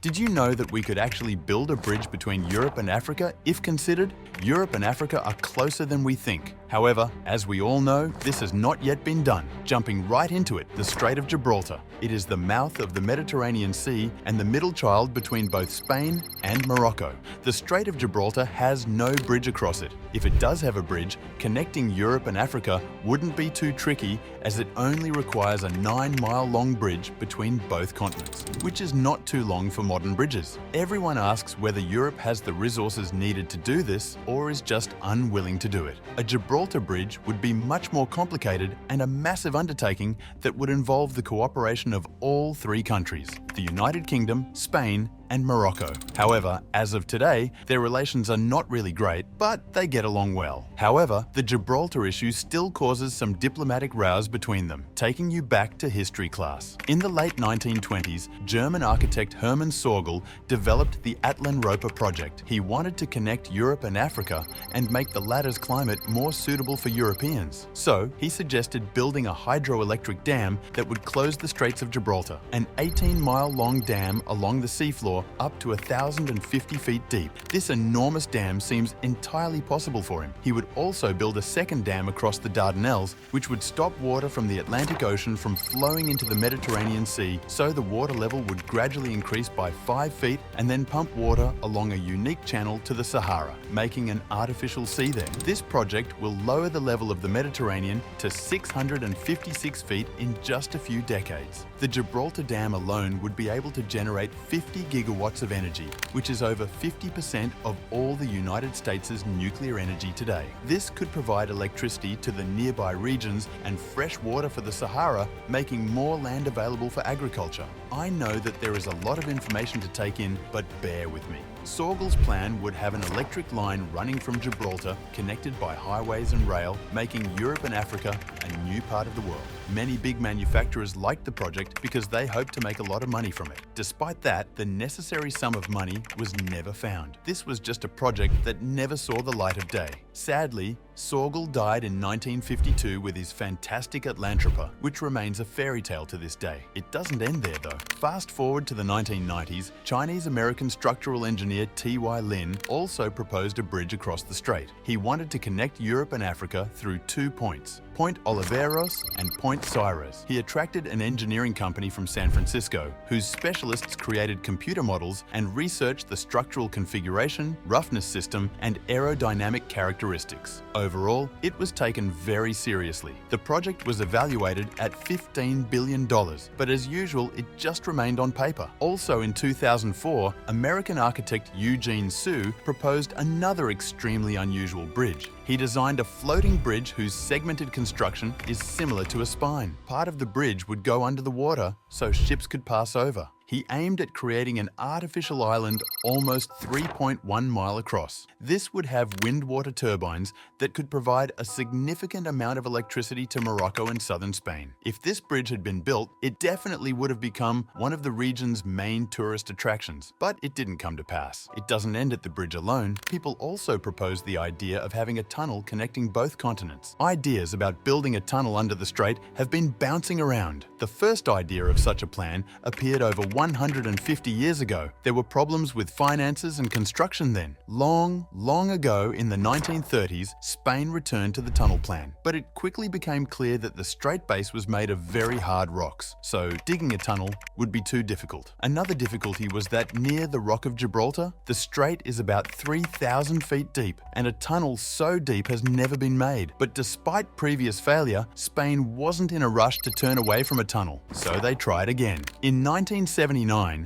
Did you know that we could actually build a bridge between Europe and Africa if considered? Europe and Africa are closer than we think. However, as we all know, this has not yet been done. Jumping right into it, the Strait of Gibraltar. It is the mouth of the Mediterranean Sea and the middle child between both Spain and Morocco. The Strait of Gibraltar has no bridge across it. If it does have a bridge, connecting Europe and Africa wouldn't be too tricky, as it only requires a 9-mile-long bridge between both continents, which is not too long for modern bridges. Everyone asks whether Europe has the resources needed to do this or is just unwilling to do it. A Gibraltar bridge would be much more complicated and a massive undertaking that would involve the cooperation of all three countries: the United Kingdom, Spain, and Morocco. However, as of today, their relations are not really great, but they get along well. However, the Gibraltar issue still causes some diplomatic rows between them, taking you back to history class. In the late 1920s, German architect Hermann Sorgel developed the atlantropa project. He wanted to connect Europe and Africa and make the latter's climate more suitable for Europeans. So, he suggested building a hydroelectric dam that would close the Straits of Gibraltar, an 18-mile-long dam along the seafloor up to 1,050 feet deep. This enormous dam seems entirely possible for him. He would also build a second dam across the Dardanelles, which would stop water from the Atlantic Ocean from flowing into the Mediterranean Sea, so the water level would gradually increase by 5 feet and then pump water along a unique channel to the Sahara, making an artificial sea there. This project will lower the level of the Mediterranean to 656 feet in just a few decades. The Gibraltar Dam alone would be able to generate 50 gigawatts of energy, which is over 50% of all the United States' nuclear energy today. This could provide electricity to the nearby regions and fresh water for the Sahara, making more land available for agriculture. I know that there is a lot of information to take in, but bear with me. Sorgel's plan would have an electric line running from Gibraltar, connected by highways and rail, making Europe and Africa a new part of the world. Many big manufacturers liked the project because they hoped to make a lot of money from it. Despite that, the necessary sum of money was never found. This was just a project that never saw the light of day. Sadly, Sorgel died in 1952 with his fantastic atlantropa, which remains a fairy tale to this day. It doesn't end there though. Fast forward to the 1990s, Chinese-American structural engineer T.Y. Lin also proposed a bridge across the strait. He wanted to connect Europe and Africa through 2 points: Point Oliveros and Point Cyrus. He attracted an engineering company from San Francisco, whose specialists created computer models and researched the structural configuration, roughness system, and aerodynamic characteristics. Overall, it was taken very seriously. The project was evaluated at $15 billion, but as usual, it just remained on paper. Also in 2004, American architect Eugene Sue proposed another extremely unusual bridge. He designed a floating bridge whose segmented construction is similar to a spine. Part of the bridge would go under the water so ships could pass over. He aimed at creating an artificial island almost 3.1 miles across. This would have wind-water turbines that could provide a significant amount of electricity to Morocco and southern Spain. If this bridge had been built, it definitely would have become one of the region's main tourist attractions. But it didn't come to pass. It doesn't end at the bridge alone. People also proposed the idea of having a tunnel connecting both continents. Ideas about building a tunnel under the strait have been bouncing around. The first idea of such a plan appeared over 150 years ago. There were problems with finances and construction then. Long ago in the 1930s, Spain returned to the tunnel plan, but it quickly became clear that the strait base was made of very hard rocks, so digging a tunnel would be too difficult. Another difficulty was that near the Rock of Gibraltar, the strait is about 3,000 feet deep, and a tunnel so deep has never been made. But despite previous failure, Spain wasn't in a rush to turn away from a tunnel, so they tried again. In 1979,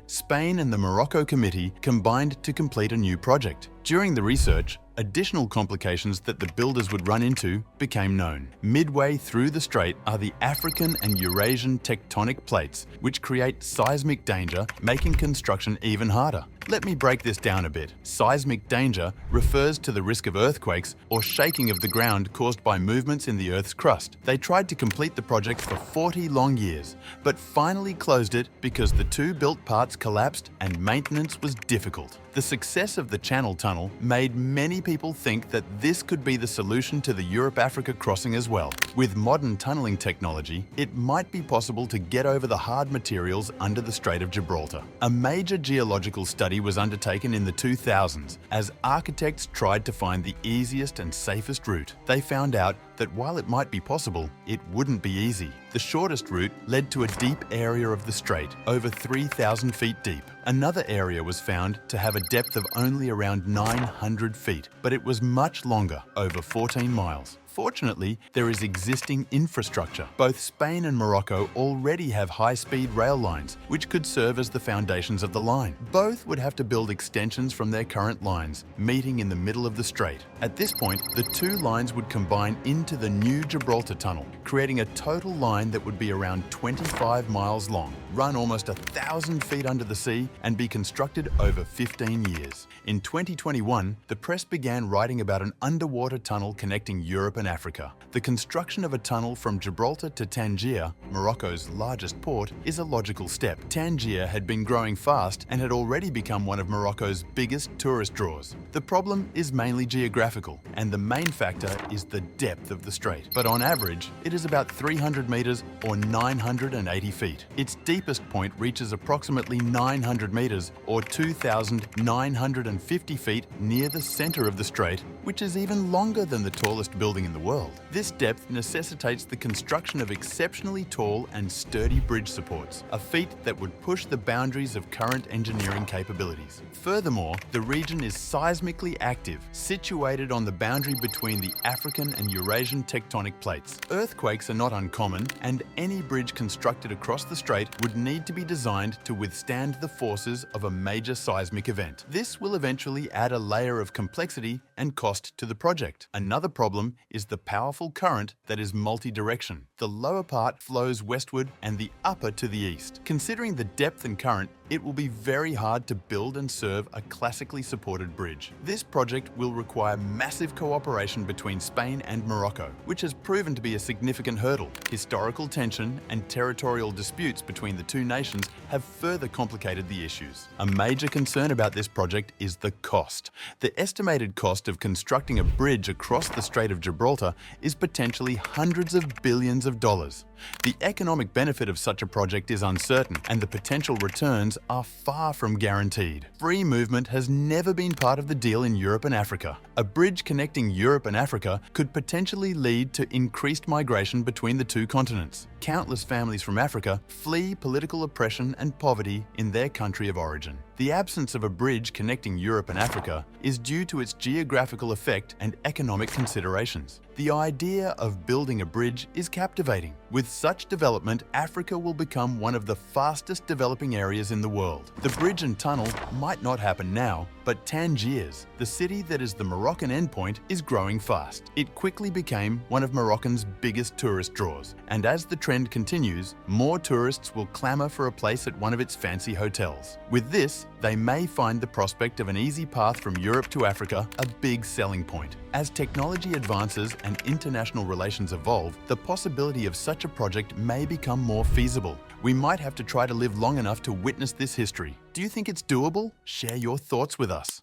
Spain and the Morocco Committee combined to complete a new project. During the research, additional complications that the builders would run into became known. Midway through the strait are the African and Eurasian tectonic plates, which create seismic danger, making construction even harder. Let me break this down a bit. Seismic danger refers to the risk of earthquakes or shaking of the ground caused by movements in the Earth's crust. They tried to complete the project for 40 long years, but finally closed it because the two built parts collapsed and maintenance was difficult. The success of the Channel Tunnel tunnel made many people think that this could be the solution to the Europe-Africa crossing as well. With modern tunneling technology, it might be possible to get over the hard materials under the Strait of Gibraltar. A major geological study was undertaken in the 2000s as architects tried to find the easiest and safest route. They found out that while it might be possible, it wouldn't be easy. The shortest route led to a deep area of the strait, over 3,000 feet deep. Another area was found to have a depth of only around 900 feet, but it was much longer, over 14 miles. Fortunately, there is existing infrastructure. Both Spain and Morocco already have high-speed rail lines, which could serve as the foundations of the line. Both would have to build extensions from their current lines, meeting in the middle of the strait. At this point, the two lines would combine into the new Gibraltar Tunnel, creating a total line that would be around 25 miles long, run almost 1,000 feet under the sea, and be constructed over 15 years. In 2021, the press began writing about an underwater tunnel connecting Europe and Africa. The construction of a tunnel from Gibraltar to Tangier, Morocco's largest port, is a logical step. Tangier had been growing fast and had already become one of Morocco's biggest tourist draws. The problem is mainly geographical, and the main factor is the depth of the strait. But on average, it is about 300 meters or 980 feet. Its deepest point reaches approximately 900 meters or 2,950 feet near the center of the strait, which is even longer than the tallest building in the world. This depth necessitates the construction of exceptionally tall and sturdy bridge supports, a feat that would push the boundaries of current engineering capabilities. Furthermore, the region is seismically active, situated on the boundary between the African and Eurasian tectonic plates. Earthquakes are not uncommon, and any bridge constructed across the strait would need to be designed to withstand the forces of a major seismic event. This will eventually add a layer of complexity and cost to the project. Another problem is the powerful current that is multi-direction. The lower part flows westward and the upper to the east. Considering the depth and current, it will be very hard to build and serve a classically supported bridge. This project will require massive cooperation between Spain and Morocco, which has proven to be a significant hurdle. Historical tension and territorial disputes between the two nations have further complicated the issues. A major concern about this project is the cost. The estimated cost of constructing a bridge across the Strait of Gibraltar is potentially hundreds of billions of dollars. The economic benefit of such a project is uncertain, and the potential returns are far from guaranteed. Free movement has never been part of the deal in Europe and Africa. A bridge connecting Europe and Africa could potentially lead to increased migration between the two continents. Countless families from Africa flee political oppression and poverty in their country of origin. The absence of a bridge connecting Europe and Africa is due to its geographical effect and economic considerations. The idea of building a bridge is captivating. With such development, Africa will become one of the fastest developing areas in the world. The bridge and tunnel might not happen now, but Tangiers, the city that is the Moroccan endpoint, is growing fast. It quickly became one of Moroccan's biggest tourist draws, and as the trend continues, more tourists will clamour for a place at one of its fancy hotels. With this, they may find the prospect of an easy path from Europe to Africa a big selling point. As technology advances and international relations evolve, the possibility of such a project may become more feasible. We might have to try to live long enough to witness this history. Do you think it's doable? Share your thoughts with us.